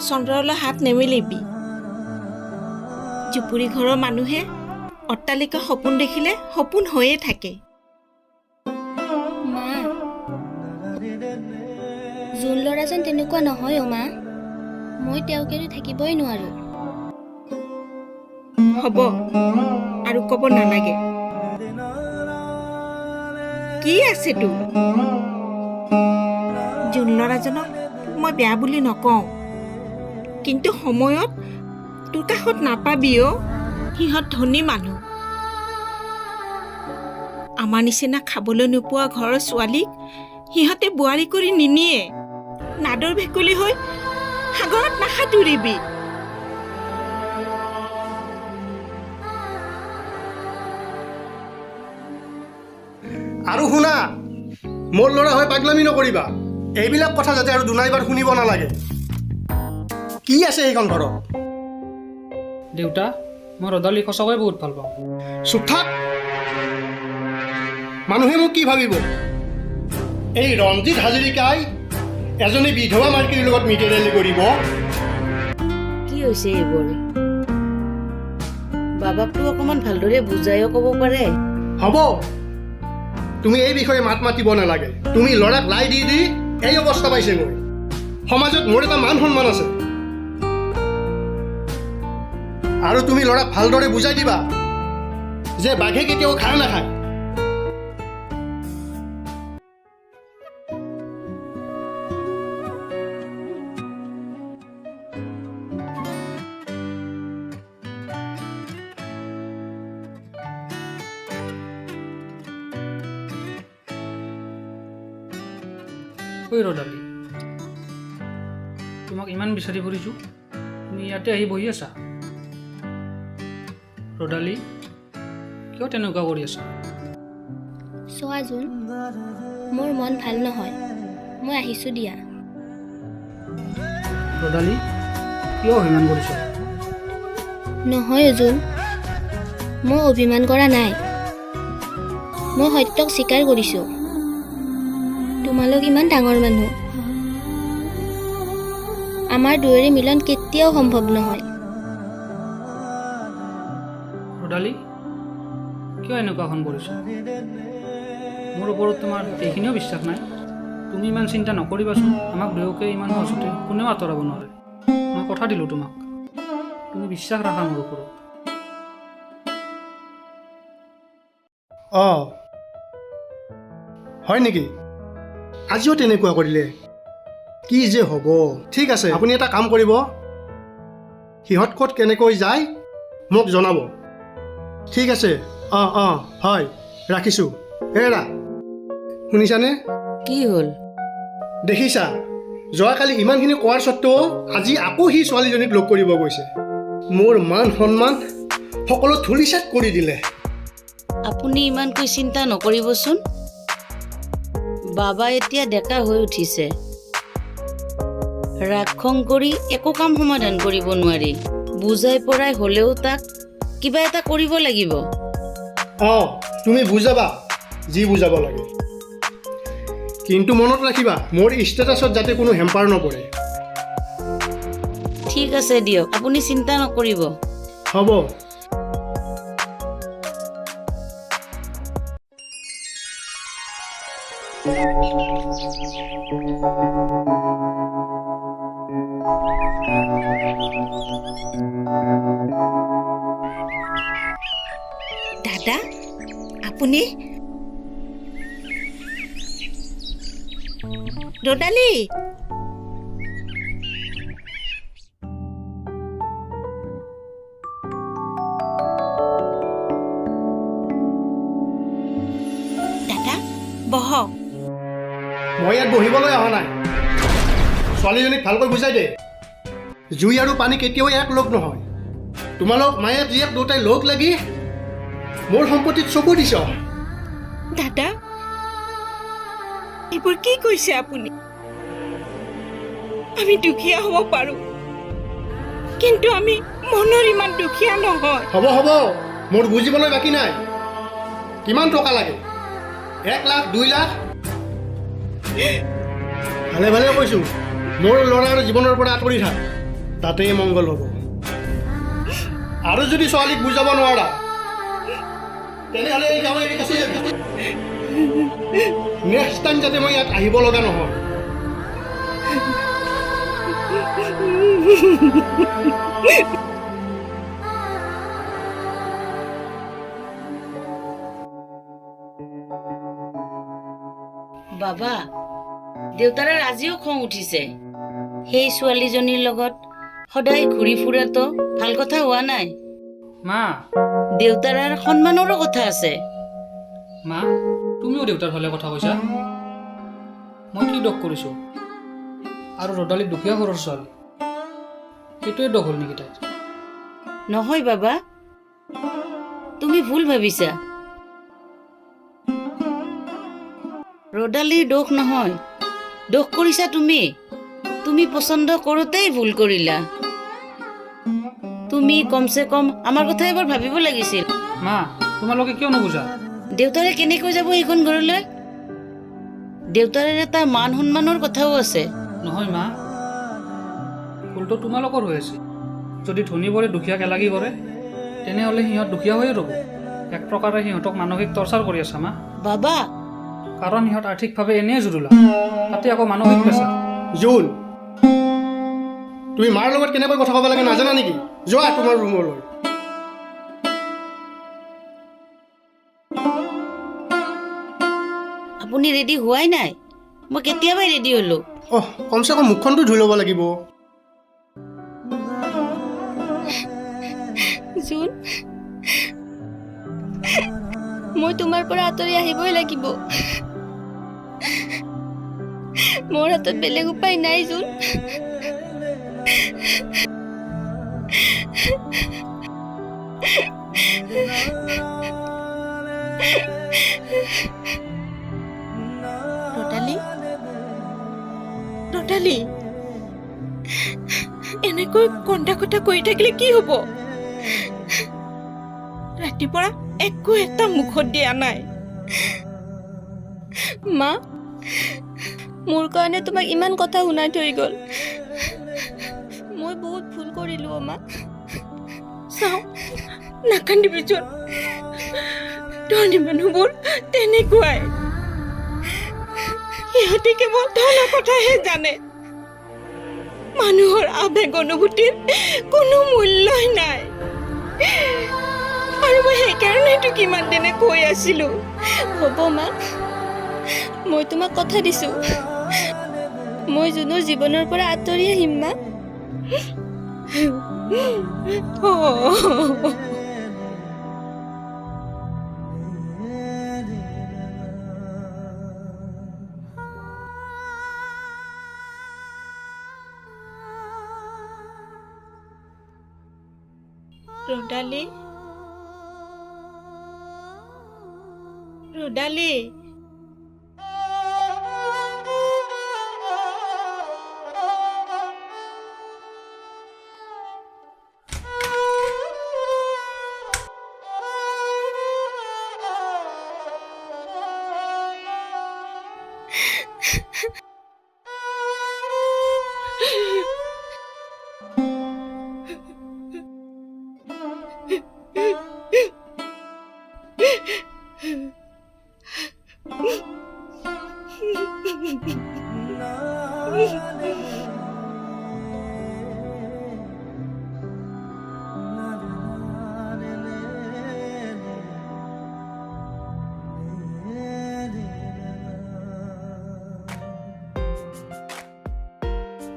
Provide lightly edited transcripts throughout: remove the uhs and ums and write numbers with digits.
চন্দ্ৰলৈ হাত নেমেলিবি। জুপুৰি ঘৰৰ মানুহে অট্টালিকা সপোন দেখিলে সপোন হৈয়ে থাকে। মা, জোন ল'ৰাজন তেনেকুৱা নহয় অ' মা। মই তেওঁক এৰি থাকিবই নোৱাৰো। হ'ব আৰু ক'ব নালাগে। কি আছে তোৰ? জোন ল'ৰাজনক মই বেয়া বুলি নকওঁ, কিন্তু সময়ত তোৰ কাষত নাপাবি অ'। সিহঁত ধনী মানুহ। আমাৰ নিচিনা খাবলৈ নোপোৱা ঘৰৰ ছোৱালীক সিহঁতে বোৱাৰী কৰি নিনিয়ে। নাদৰ ভেকুলী হৈ সাগৰত নাসাঁতুৰিবি। আৰু শুনা, মোৰ ল'ৰা হৈ পাগলামি নকৰিবা। এইবিলাক কথা যাতে আৰু দুনাইবাৰ শুনিব নালাগে। কি আছে সেইখন ঘৰত? দেউতা, মই ৰদালিক সঁচাকৈ বহুত ভাল পাওঁ। চুপ থাক। মানুহে মোক কি ভাবিব? এই ৰঞ্জিত হাজৰিকাই এজনী বিধৱা মাৰ্কীৰ লগত মিতিৰালি কৰিব? কি হৈছে এইবোৰ? বাবাকতো অকণমান ভালদৰে বুজাইও ক'ব পাৰে। হ'ব, তুমি এই বিষয়ে মাত মাতিব নালাগে। তুমি ল'ৰাক লাই দি দি এই অৱস্থা পাইছেগৈ। সমাজত মোৰ এটা মান সন্মান আছে, আৰু তুমি ল'ৰাক ভালদৰে বুজাই দিবা যে বাঘে কেতিয়াও ঘাঁহ নাখায়। ঐ ৰদালি, তোমাক ইমান বিচাৰি ফুৰিছোঁ, তুমি ইয়াতে আহি বহি আছা। ৰদালি, কিয় তেনেকুৱা কৰি আছা? চোৱা জোন, মোৰ মন ভাল নহয়। মই আহিছোঁ দিয়া। ৰদালি, কিয় অভিমান কৰিছ? নহয় অজুন, মই অভিমান কৰা নাই। মই সত্যক স্বীকাৰ কৰিছোঁ। তোমালোক ইমান ডাঙৰ মানুহ, আমাৰ দুয়োৰে মিলন কেতিয়াও সম্ভৱ নহয়। ৰদালি, কিয় এনেকুৱাখন কৰিছ? মোৰ ওপৰত তোমাৰ এইখিনিও বিশ্বাস নাই? তুমি ইমান চিন্তা নকৰিবাচোন। আমাক দুয়োকে ইমান সহজতে কোনেও আঁতৰাব নোৱাৰে। মই কথা দিলোঁ তোমাক, তুমি বিশ্বাস ৰাখা মোৰ ওপৰত। অঁ, হয় নেকি? আজিও তেনেকুৱা কৰিলে? কি যে হ'ব। ঠিক আছে, আপুনি এটা কাম কৰিব, সিহঁত ক'ত কেনেকৈ যায় মোক জনাব। ঠিক আছে। অঁ অঁ, হয়, ৰাখিছোঁ। হেৰা, শুনিছানে? কি হ'ল? দেখিছা, যোৱাকালি ইমানখিনি কোৱাৰ স্বত্বেও আজি আকৌ সি ছোৱালীজনীক লগ কৰিব গৈছে। মোৰ মান সন্মান সকলো ধূলিসাৎ কৰি দিলে। আপুনি ইমানকৈ চিন্তা নকৰিবচোন। বাবা এতিয়া ডেকা হৈ উঠিছে। ৰাগ খং কৰি একো কাম সমাধান কৰিব নোৱাৰি। বুজাই পৰাই হ'লেও তাক কিবা এটা কৰিব লাগিব। অঁ, তুমি বুজাবা যি বুজাব লাগে, কিন্তু মনত ৰাখিবা মোৰ ষ্টেটাছত যাতে কোনো হেম্পাৰ নপৰে। ঠিক আছে দিয়ক, আপুনি চিন্তা নকৰিব। হ'ব। দাদা, আপুনি? ৰদালি, দাদা বহক। মই ইয়াত বহিবলৈ অহা নাই। ছোৱালীজনীক ভালকৈ বুজাই দে, জুই আৰু পানী কেতিয়াও এক লগ নহয়। তোমালোক মায়ে জীয়েক দুটাই লগ লাগি মোৰ সম্পত্তিত চকু দিছ। দাদা, এইবোৰ কি কৈছে আপুনি? আমি দুখীয়া হ'ব পাৰোঁ, কিন্তু আমি মনৰ ইমান দুখীয়া নহয়। হ'ব হ'ব, মোৰ বুজিবলৈ বাকী নাই। কিমান টকা লাগে? 1 লাখ, 2 লাখ? ভালে ভালে কৈছোঁ, মোৰ ল'ৰাৰ জীৱনৰ পৰা আঁতৰি থাক। তাতেই মংগল হ'ব। আৰু যদি ছোৱালীক বুজাব নোৱাৰা তেনেহ'লে এই গাঁও এৰি গুচি যাবি। নেক্সট টাইম যাতে মই ইয়াত আহিব লগা নহয়। বাবা, দেউতাৰে আজিও খং উঠিছে। সেই ছোৱালীজনীৰ লগত সদায় ঘূৰি ফুৰাটো ভাল কথা হোৱা নাই। মা, দেউতাৰ সন্মানৰো কথা আছে। মা, তুমিও দেউতাৰ ফালে কথা কৈছা। মই কি দোষ কৰিছোঁ? আৰু ৰদালি দুখীয়া ঘৰৰ ছোৱালী, সেইটোৱে দোষ হ'ল নেকি তাইৰ? নহয় বাবা, তুমি ভুল ভাবিছা। ৰদালিৰ দোষ নহয়, দোষ কৰিছা তুমি। তুমি পচন্দ কৰোঁতেই ভুল কৰিলা। তুমি কমচে কম আমাৰ কথা এবাৰ ভাবিব লাগিছিল। মা, তোমালোকে কিয় নুবুজা? দেউতাৰে কেনেকৈ যাব এইখন ঘৰলৈ? দেউতাৰে এটা মান সন্মানৰ কথাও আছে। নহয় মা, ভুলটো তোমালোকৰ হৈ আছে। যদি ধনীবোৰে দুখীয়াক এলাগি কৰে তেনেহ'লে সিহঁত দুখীয়া হৈয়ে ৰ'ব। এক প্ৰকাৰে সিহঁতক মানসিক টৰ্চাৰ কৰি আছা মা। বাবা, কাৰণ সিহঁত আৰ্থিকভাৱে এনেই জুৰুলা, তাতে আকৌ মানসিক প্ৰেছাৰ। জোন, তুমি মাৰ লগত কেনেকৈ কথা ক'ব লাগে নাজানা নেকি? যোৱা তোমাৰ ৰুমলৈ। আপুনি ৰেডি হোৱাই নাই? মই কেতিয়াবাই ৰেডি হ'লোঁ। কমচে কম মুখখনটো ধুই ল'ব লাগিব। জোন, মই তোমাৰ পৰা আঁতৰি আহিবই লাগিব। মোৰ হাতত বেলেগ উপায় নাই জোন। ৰদালি, এনেকৈ কন্দা কটা কৰি থাকিলে কি হ'ব? ৰাতিপুৱা একো এটা মুখত দিয়া নাই। মা, মোৰ কাৰণে তোমাক ইমান কথা শুনাই থৈ গ'ল। মই বহুত ভুল কৰিলোঁ মা। চাওঁ, নাকান্দিবি জোন। ধনী মানুহবোৰ তেনেকুৱাই। সিহঁতে কেৱল ধনৰ কথাহে জানে। মানুহৰ আৱেগ অনুভূতিৰ কোনো মূল্যই নাই। আৰু মই সেইকাৰণেতো কিমান দিনে কৈ আছিলো। হ'ব মা, মই তোমাক কথা দিছোঁ, মই জোনৰ জীৱনৰ পৰা আঁতৰি আহিম মা। ৰদালি, ৰদালি,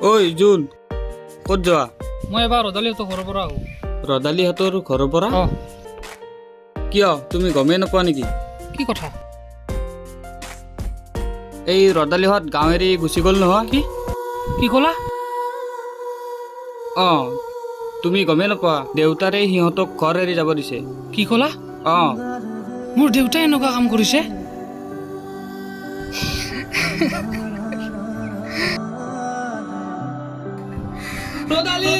ঐ জোন, ক'ত যোৱা? মই এবাৰ ৰদালিহঁতৰ ঘৰৰ পৰা আহোঁ। ৰদালিহঁতৰ ঘৰৰ পৰা? অঁ। কিয়, তুমি গমেই নোপোৱা নেকি? কি কথা? এই ৰদালিহঁত গাঁও এৰি গুচি গ'ল নহয়। কি ক'লা? অঁ, তুমি গমেই নোপোৱা? দেউতাৰে সিহঁতক ঘৰ এৰি যাব দিছে। কি ক'লা? অঁ। মোৰ দেউতাই এনেকুৱা কাম কৰিছে? ৰদালি!